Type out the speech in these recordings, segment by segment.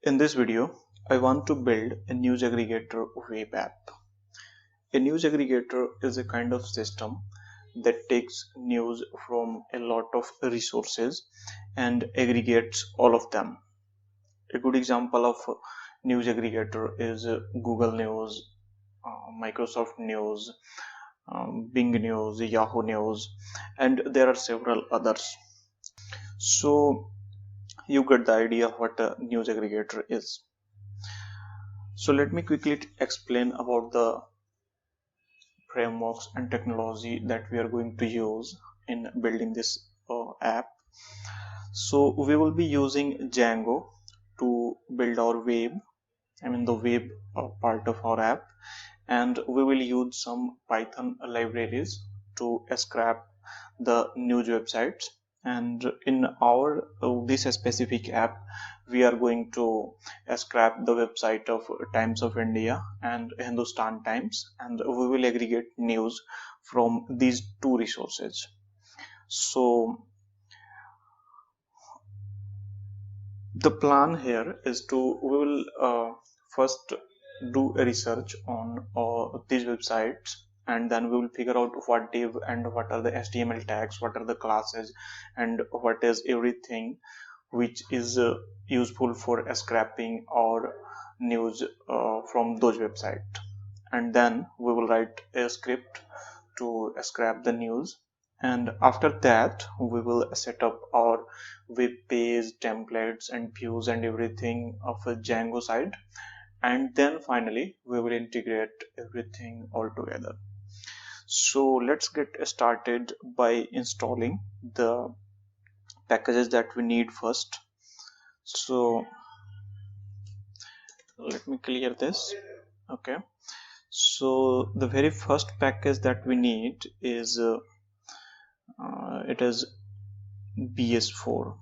In this video, I want to build a news aggregator web app. A news aggregator is a kind of system that takes news from a lot of resources and aggregates all of them. A good example of news aggregator is Google News, Microsoft News, Bing News, Yahoo News, and there are several others. So you get the idea of what a news aggregator is. So let me quickly explain about the frameworks and technology that we are going to use in building this app. So we will be using Django to build our web, the web part of our app, and we will use some Python libraries to scrap the news websites. And in our this specific app, we are going to scrap the website of Times of India and Hindustan Times, and we will aggregate news from these two resources. So the plan here is we will first do a research on these websites, and then we will figure out what div and what are the HTML tags, what are the classes, and what is everything which is useful for scraping our news from those websites. And then we will write a script to scrap the news, and after that we will set up our web page, templates and views and everything of a Django side, and then finally we will integrate everything all together. So let's get started by installing the packages that we need first. So let me clear this. Okay, so the very first package that we need is it is BS4.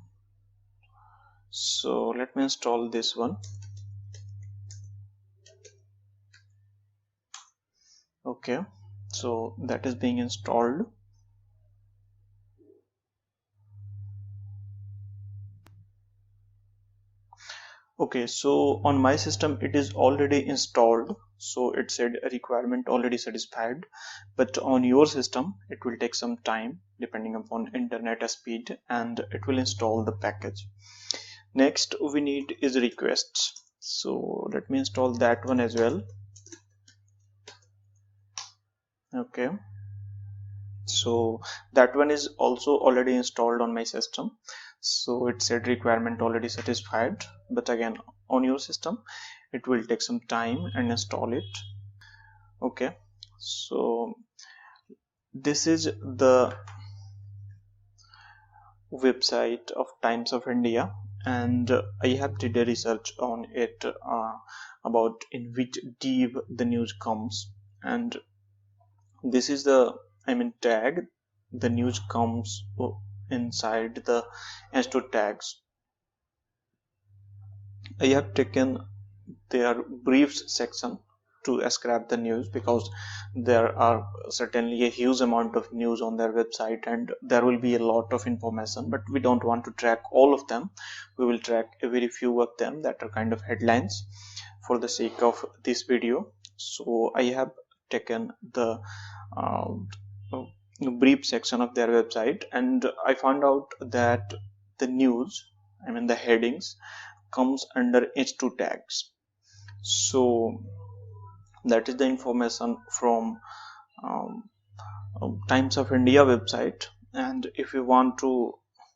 So let me install this one. Okay, so that is being installed. Okay, so on my system it is already installed, so it said a requirement already satisfied, but on your system it will take some time depending upon internet speed, and it will install the package. Next we need is requests, so let me install that one as well. Okay, so that one is also already installed on my system, so it said requirement already satisfied, but again on your system it will take some time and install it. Okay, so this is the website of Times of India, and I have did a research on it about in which div the news comes, and this is the tag. The news comes inside the H2 tags. I have taken their briefs section to scrap the news because there are certainly a huge amount of news on their website and there will be a lot of information, but we don't want to track all of them. We will track a very few of them that are kind of headlines for the sake of this video. So I have taken the brief section of their website, and I found out that the news, the headings, comes under H2 tags. So that is the information from Times of India website, and if you want to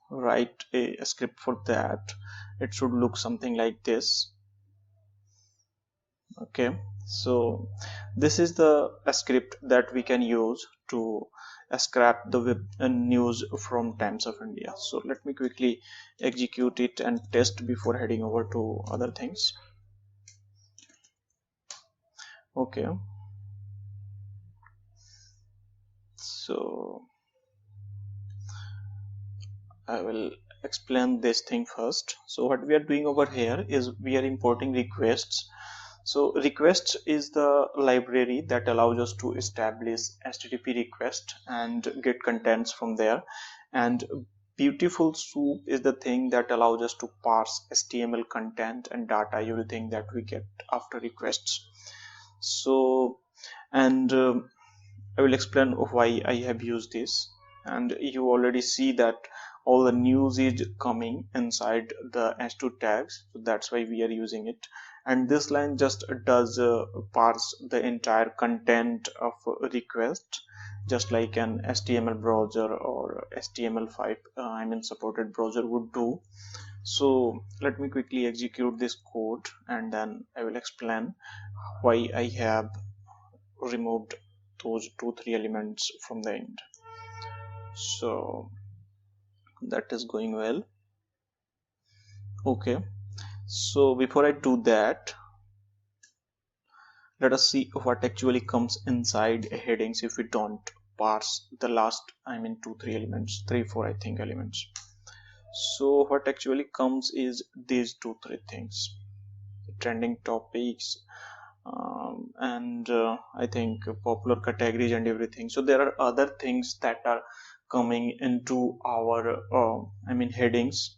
write a script for that, it should look something like this. Okay, so this is the script that we can use to scrap the web news from Times of India. So let me quickly execute it and test before heading over to other things. Okay, so I will explain this thing first. So what we are doing over here is we are importing requests. So requests is the library that allows us to establish HTTP request and get contents from there, and beautiful soup is the thing that allows us to parse HTML content and data, everything that we get after requests. So, and I will explain why I have used this. And you already see that all the news is coming inside the h2 tags, so that's why we are using it. And this line just does parse the entire content of a request, just like an HTML browser or HTML5 supported browser would do. So let me quickly execute this code and then I will explain why I have removed those 2-3 elements from the end. So that is going well. Okay, so before I do that, let us see what actually comes inside headings if we don't parse the last 2-3 elements, 3-4 I think elements. So what actually comes is these 2-3 things: trending topics, and I think popular categories and everything. So there are other things that are coming into our headings,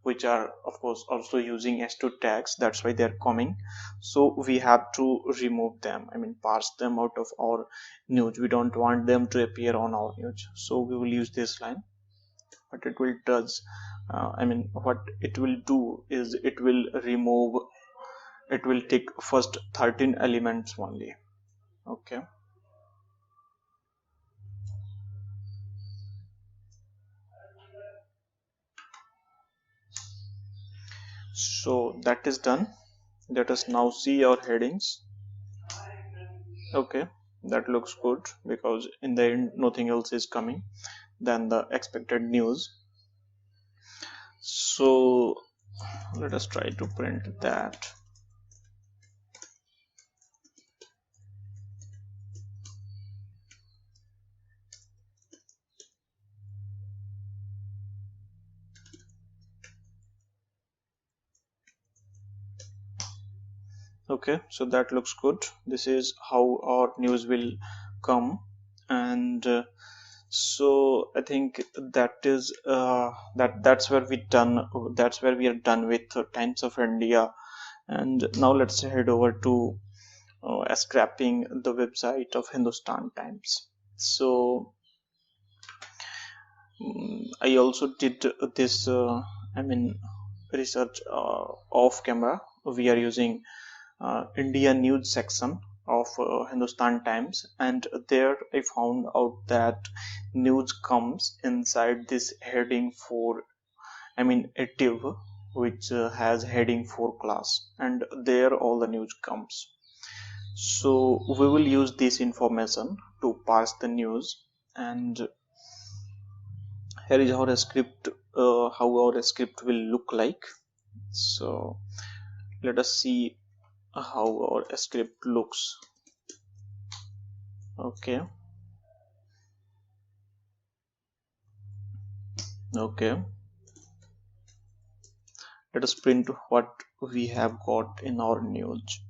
which are of course also using h2 tags. That's why they're coming. So we have to remove them, parse them out of our news. We don't want them to appear on our news, so we will use this line. What it will does, what it will do is it will remove, it will take first 13 elements only. Okay, so that is done. Let us now see our headings. Okay, that looks good because in the end nothing else is coming than the expected news. So let us try to print that. Okay, so that looks good. This is how our news will come. And so I think that is that's where we are done with Times of India. And now let's head over to scrapping the website of Hindustan Times. So I also did this research off camera. We are using India news section of Hindustan Times, and there I found out that news comes inside this heading for active, which has heading for class, and there all the news comes. So we will use this information to parse the news. And here is our script, how our script will look like. So let us see how our script looks. Okay, let us print what we have got in our news.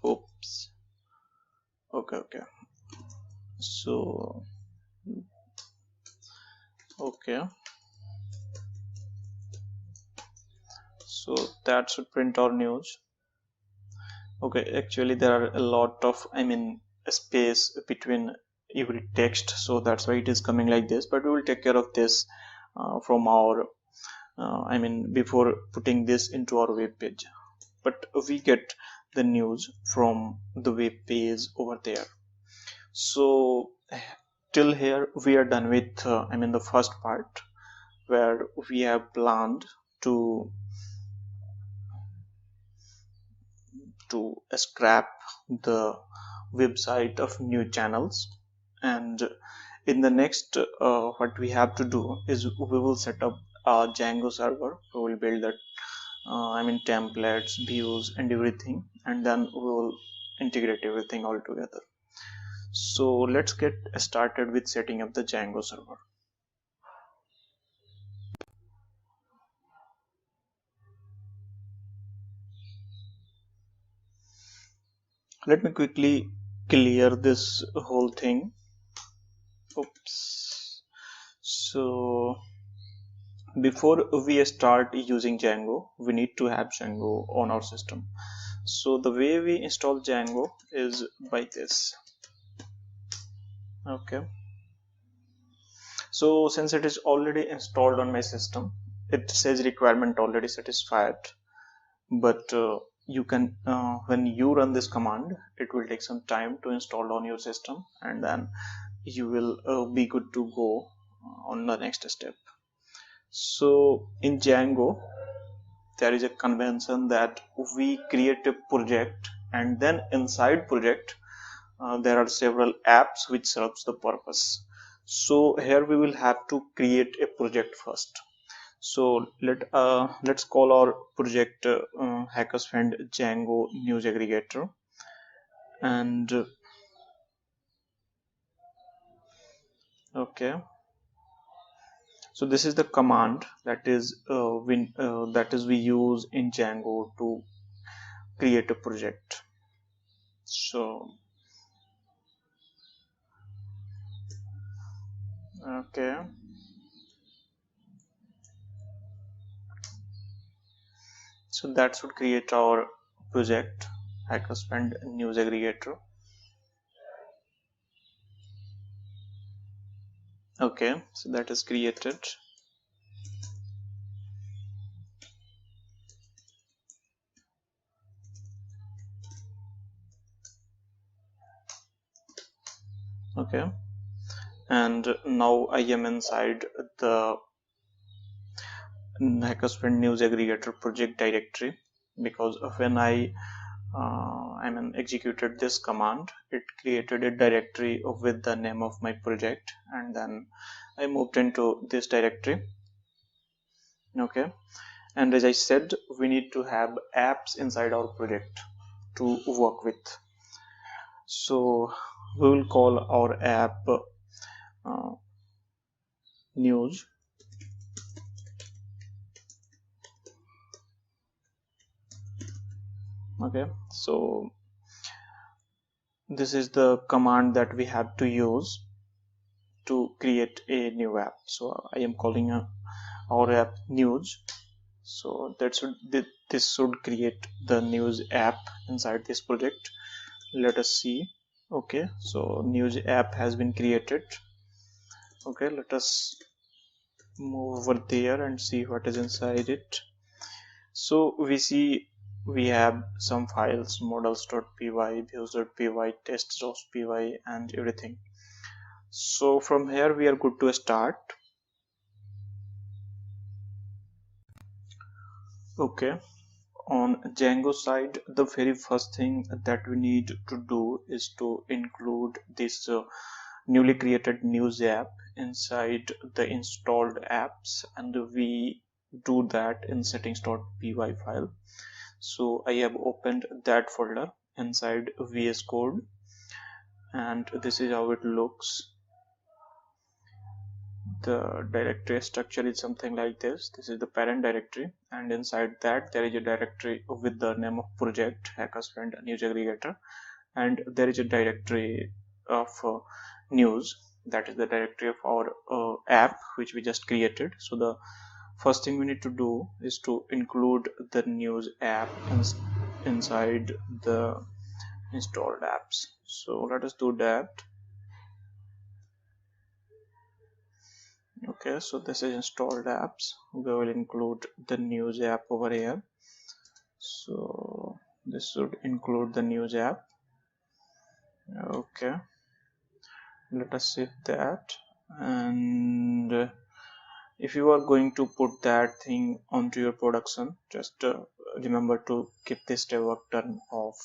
Oops. Okay, so okay, so that should print our news. Okay, actually there are a lot of space between every text, so that's why it is coming like this, but we will take care of this from our before putting this into our web page. But we get the news from the web page over there. So till here we are done with the first part, where we have planned to scrap the website of new channels. And in the next what we have to do is we will set up a Django server. We will build that templates, views and everything, and then we will integrate everything all together. So let's get started with setting up the Django server. Let me quickly clear this whole thing. Oops. So before we start using Django, we need to have Django on our system. So the way we install Django is by this. Okay. So since it is already installed on my system, it says requirement already satisfied. But you can when you run this command, it will take some time to install on your system, and then you will be good to go on the next step. So in Django, there is a convention that we create a project, and then inside project there are several apps which serves the purpose. So here we will have to create a project first. So let's call our project Hackers Friend Django News Aggregator, and okay. So this is the command that is we use in Django to create a project. So okay, so that should create our project Hackers Friend News Aggregator. Okay, so that is created. Okay, and now I am inside the Hackers Friend News Aggregator project directory, because when I executed this command, it created a directory with the name of my project, and then I moved into this directory. Okay, and as I said, we need to have apps inside our project to work with. So we will call our app news. Okay, so this is the command that we have to use to create a new app. So I am calling our app news. So this should create the news app inside this project. Let us see. Okay, so news app has been created. Okay, let us move over there and see what is inside it. So we see we have some files, models.py, views.py, tests.py, and everything. So from here we are good to start. Okay, on Django side, the very first thing that we need to do is to include this newly created news app inside the installed apps, and we do that in settings.py file. So I have opened that folder inside VS Code, and this is how it looks. The directory structure is something like this. This is the parent directory, and inside that there is a directory with the name of project Hackers Friend News Aggregator, and there is a directory of news, that is the directory of our app which we just created. So the first thing we need to do is to include the news app inside the installed apps. So let us do that. Okay, so this is installed apps. We will include the news app over here. So this should include the news app. Okay, let us save that. And if you are going to put that thing onto your production, just remember to keep this debug turn off.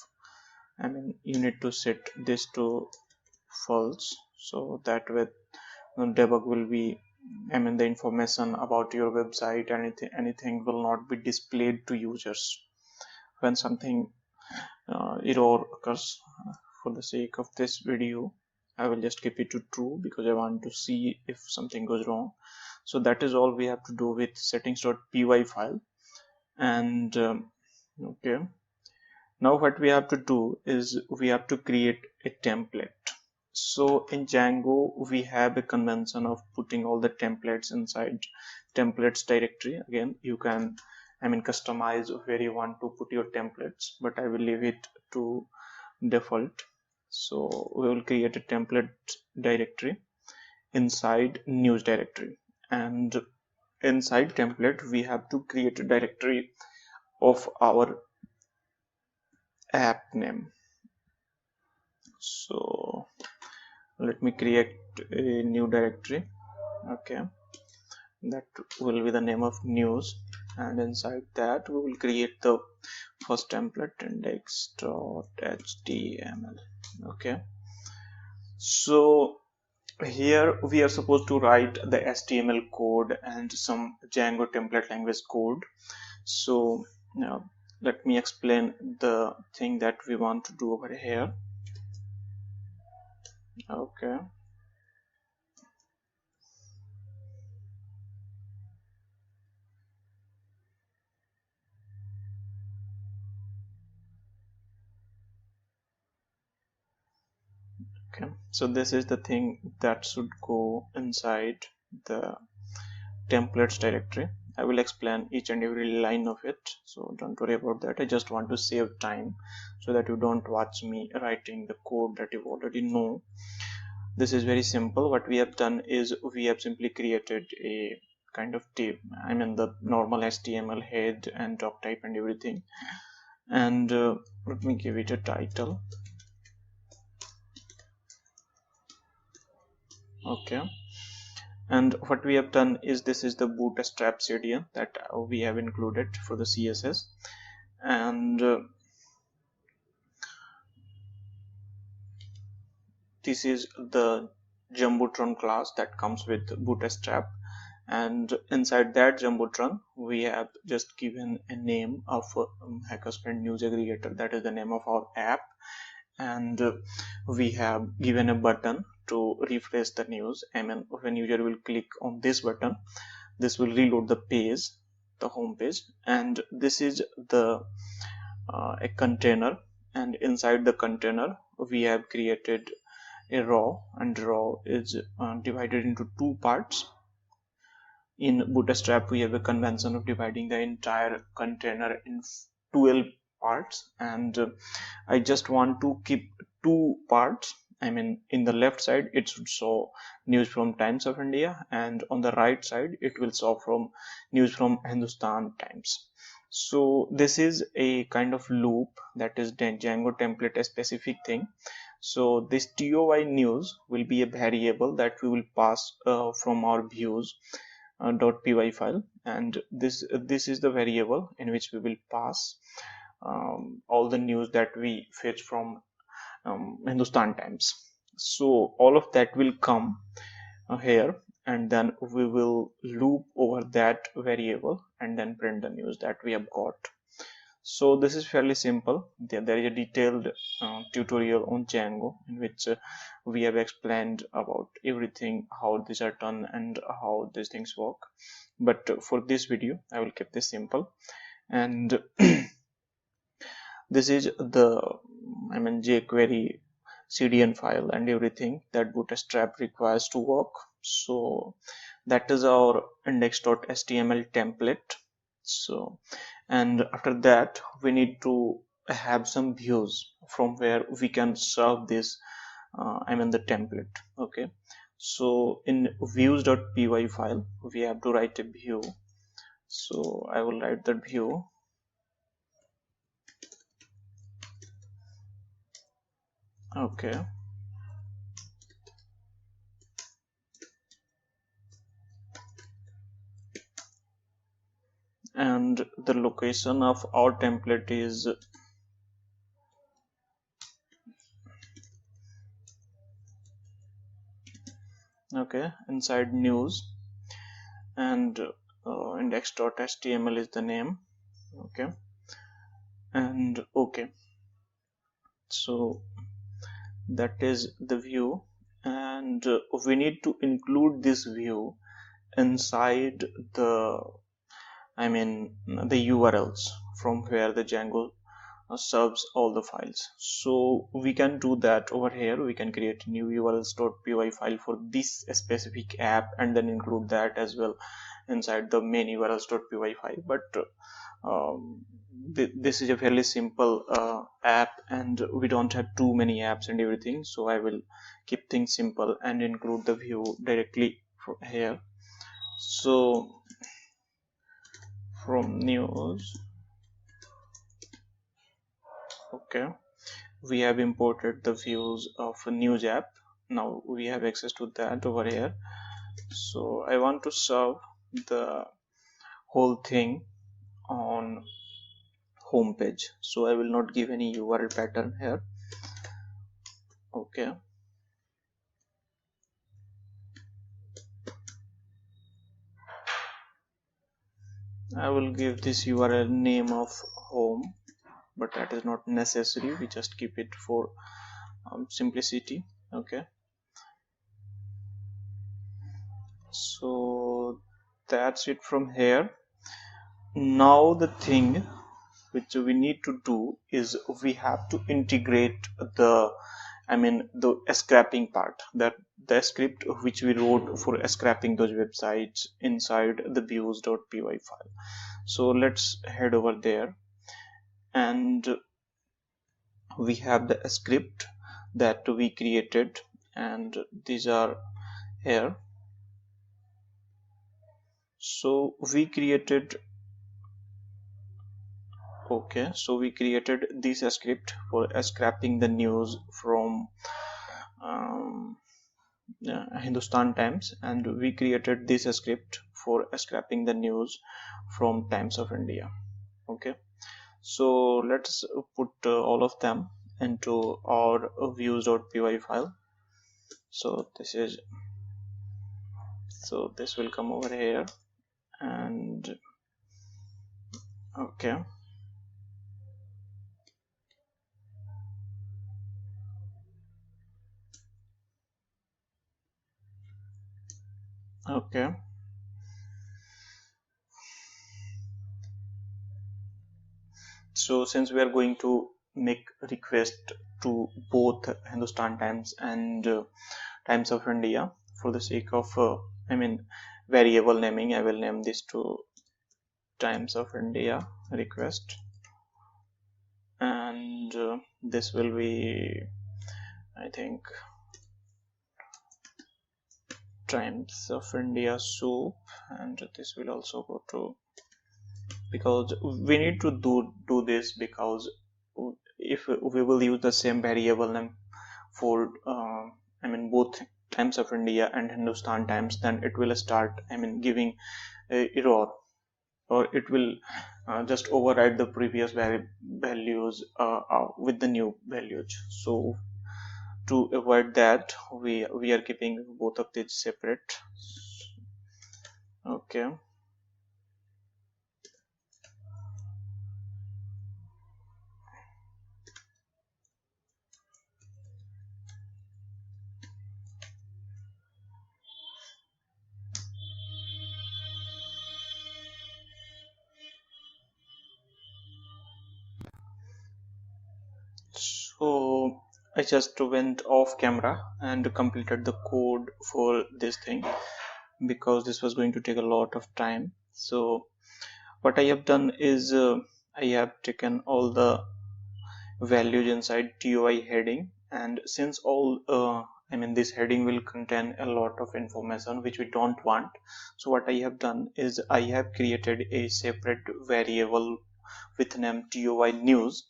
You need to set this to false, so that way debug will be, the information about your website, anything will not be displayed to users when something error occurs. For the sake of this video, I will just keep it to true because I want to see if something goes wrong. So that is all we have to do with settings.py file. And okay, Now what we have to do is we have to create a template. So in Django we have a convention of putting all the templates inside templates directory. Again, you can customize where you want to put your templates, but I will leave it to default. So we will create a template directory inside news directory, and inside template we have to create a directory of our app name. So let me create a new directory. Okay, that will be the name of news, and inside that we will create the first template, index.html. okay, so here we are supposed to write the HTML code and some Django template language code. So now let me explain the thing that we want to do over here. Okay, so this is the thing that should go inside the templates directory. I will explain each and every line of it, so don't worry about that. I just want to save time so that you don't watch me writing the code that you already know. This is very simple. What we have done is we have simply created a kind of table, the normal HTML head and doc type and everything, and let me give it a title. Okay, and what we have done is this is the bootstrap CDN that we have included for the CSS, and this is the Jumbotron class that comes with bootstrap, and inside that Jumbotron we have just given a name of Hackersprint News Aggregator. That is the name of our app, and we have given a button to refresh the news. When user will click on this button, this will reload the page, the home page, and this is the a container, and inside the container we have created a row, and row is divided into two parts. In Bootstrap we have a convention of dividing the entire container in 12 parts, and I just want to keep two parts. In the left side it should show news from Times of India, and on the right side it will show from news from Hindustan Times. So this is a kind of loop that is Django template a specific thing. So this TOI news will be a variable that we will pass from our views .py file, and this is the variable in which we will pass all the news that we fetch from Hindustan Times. So all of that will come here, and then we will loop over that variable and then print the news that we have got. So this is fairly simple. There is a detailed tutorial on Django in which we have explained about everything, how these are done and how these things work. But for this video I will keep this simple, and this is the jQuery CDN file and everything that Bootstrap requires to work. So that is our index.html template. So, and after that we need to have some views from where we can serve this the template. Okay, so in views.py file we have to write a view. So I will write that view. Okay, and the location of our template is inside news, and index.html is the name. Okay, and okay, so that is the view, and we need to include this view inside the the URLs from where the Django serves all the files. So we can do that over here. We can create new urls.py file for this specific app and then include that as well inside the main urls.py file. But this is a fairly simple app, and we don't have too many apps and everything, so I will keep things simple and include the view directly from here. So from news, okay, we have imported the views of a news app. Now we have access to that over here. So I want to serve the whole thing on home page, so I will not give any URL pattern here. Okay, I will give this URL name of home, but that is not necessary. We just keep it for simplicity. Okay, so that's it from here. Now the thing which we need to do is we have to integrate the scrapping part, that the script which we wrote for scrapping those websites inside the views.py file. So let's head over there, and we have the script that we created, and these are here. So we created this script for scrapping the news from Hindustan Times, and we created this script for scrapping the news from Times of India. Okay, so let's put all of them into our views.py file. So this will come over here, and okay, so since we are going to make request to both Hindustan Times and Times of India, for the sake of variable naming, I will name this to Times of India request, and this will be, I think, Times of India soup, and this will also go to, because we need to do this, because if we will use the same variable name for both Times of India and Hindustan Times, then it will start giving error, or it will just override the previous values with the new values. So to avoid that, we are keeping both of these separate. Okay, so I just went off camera and completed the code for this thing, because this was going to take a lot of time. So what I have done is I have taken all the values inside TOI heading, and since all this heading will contain a lot of information which we don't want, so what I have done is I have created a separate variable with name TOI news,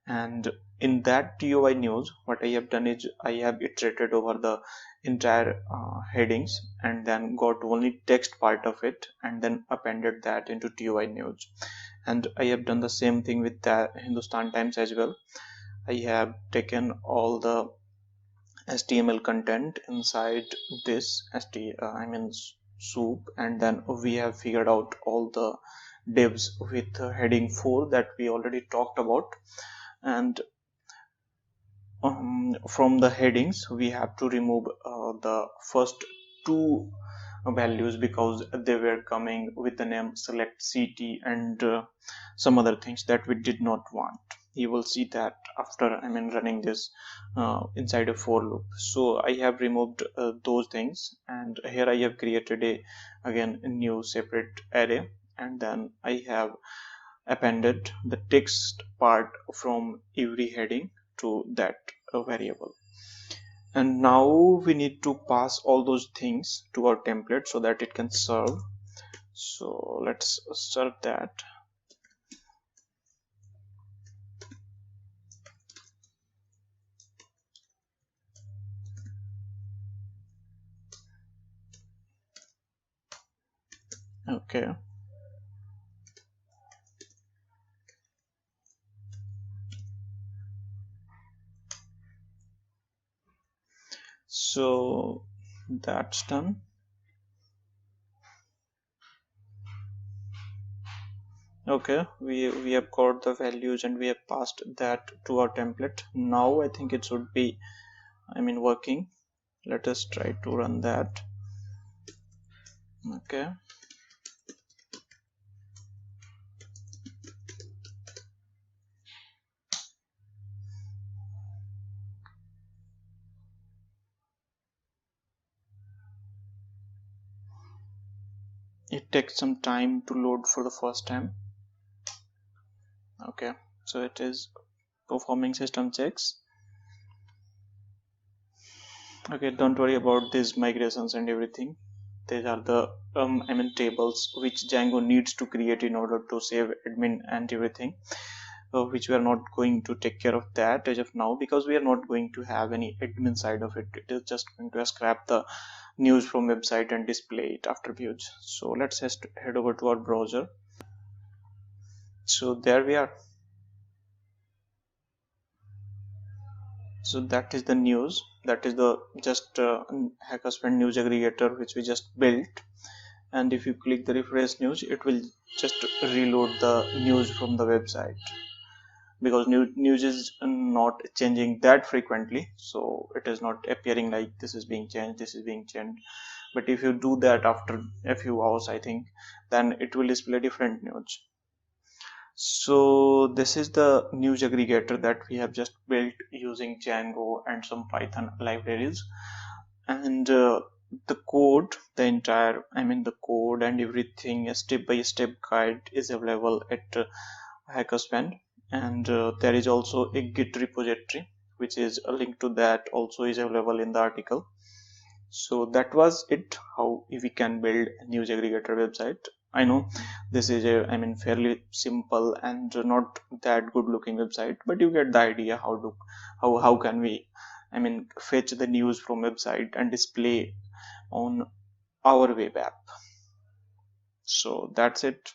and in that TOI news, what I have done is I have iterated over the entire headings and then got only text part of it and then appended that into TOI news. And I have done the same thing with the Hindustan Times as well. I have taken all the HTML content inside this soup, and then we have figured out all the divs with heading 4 that we already talked about. And from the headings we have to remove the first two values, because they were coming with the name select city and some other things that we did not want. you will see that after running this inside a for loop. So I have removed those things, and here I have created a new separate array, and then I have appended the text part from every heading to that variable. And now we need to pass all those things to our template so that it can serve. So let's serve that. Okay, so that's done. Okay, we have got the values and we have passed that to our template. Now I think it should be working. Let us try to run that. Okay, it takes some time to load for the first time. Okay, so it is performing system checks. Okay, don't worry about these migrations and everything. These are the tables which Django needs to create in order to save admin and everything, which we are not going to take care of that as of now, because we are not going to have any admin side of it. It is just going to scrap the news from website and display it after views. So let's just head over to our browser. So there we are. So that is the news. That is the just Hackerspan news aggregator which we just built. And if you click the refresh news, it will just reload the news from the website, because news is not changing that frequently, so it is not appearing like this is being changed, this is being changed. But if you do that after a few hours, I think, then it will display different news. So this is the news aggregator that we have just built using Django and some Python libraries. And the code, the entire the code and everything, a step-by-step guide is available at Hackerspan. And there is also a Git repository, which is a link to that also is available in the article. So that was it, how we can build a news aggregator website. I know this is a fairly simple and not that good looking website, but you get the idea how can we fetch the news from website and display on our web app. So that's it.